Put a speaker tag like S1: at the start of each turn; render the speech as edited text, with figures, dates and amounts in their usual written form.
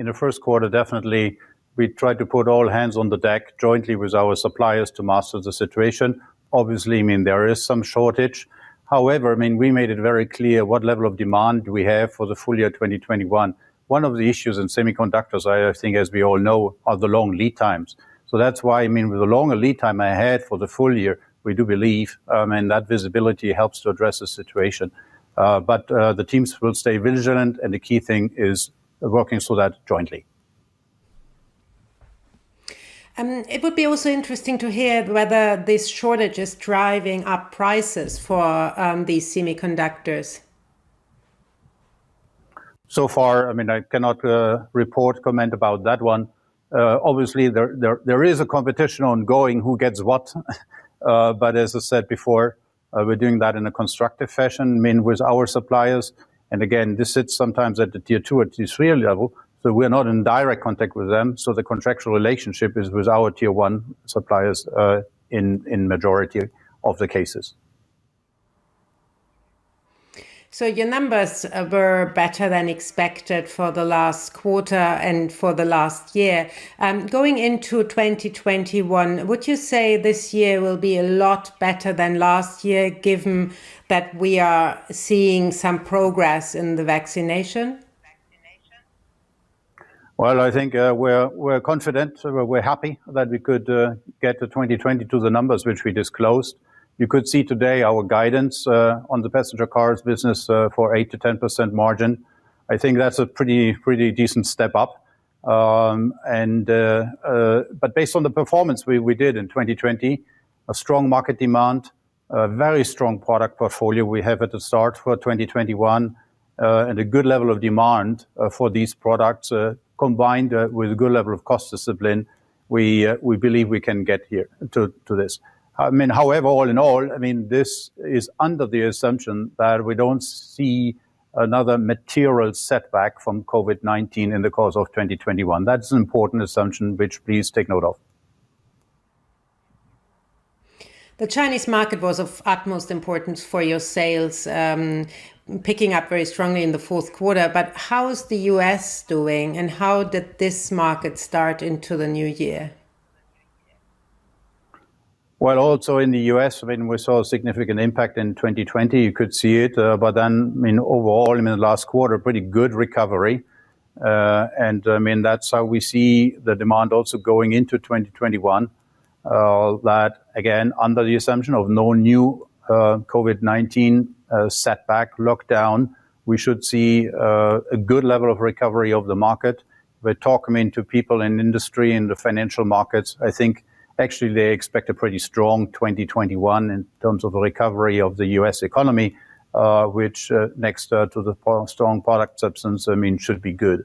S1: in the first quarter, definitely, we tried to put all hands on the deck jointly with our suppliers to master the situation. Obviously, there is some shortage. However, we made it very clear what level of demand we have for the full year 2021. One of the issues in semiconductors, I think, as we all know, are the long lead times. So that's why, with the longer lead time ahead for the full year, we do believe, that visibility helps to address the situation. But the teams will stay vigilant, and the key thing is working through that jointly.
S2: It would be also interesting to hear whether this shortage is driving up prices for these semiconductors.
S1: So far, I cannot comment about that one. Obviously, there is a competition ongoing who gets what. But as I said before, we're doing that in a constructive fashion, with our suppliers. And again, this sits sometimes at the tier 2 or tier 3 level. So we're not in direct contact with them. So the contractual relationship is with our tier 1 suppliers in majority of the cases.
S2: So your numbers were better than expected for the last quarter and for the last year. Going into 2021, would you say this year will be a lot better than last year, given that we are seeing some progress in the vaccination?
S1: Well, I think we're confident, we're happy that we could get to 2020 to the numbers which we disclosed. You could see today our guidance on the passenger cars business for 8 to 10% margin. I think that's a pretty decent step up. But based on the performance we did in 2020, a strong market demand, a very strong product portfolio we have at the start for 2021, and a good level of demand for these products, combined with a good level of cost discipline, we believe we can get here to this. However, all in all, this is under the assumption that we don't see another material setback from COVID-19 in the course of 2021. That's an important assumption, which please take note of.
S2: The Chinese market was of utmost importance for your sales, picking up very strongly in the fourth quarter. But how is the US doing, and how did this market start into the new year?
S1: Well, also in the US, we saw a significant impact in 2020. You could see it, but then, overall, in the last quarter, pretty good recovery. And that's how we see the demand also going into 2021. That, again, under the assumption of no new COVID-19 setback, lockdown, we should see a good level of recovery of the market. We're talking to people in industry, in the financial markets. I think actually they expect a pretty strong 2021 in terms of the recovery of the US economy, which next to the strong product substance, should be good.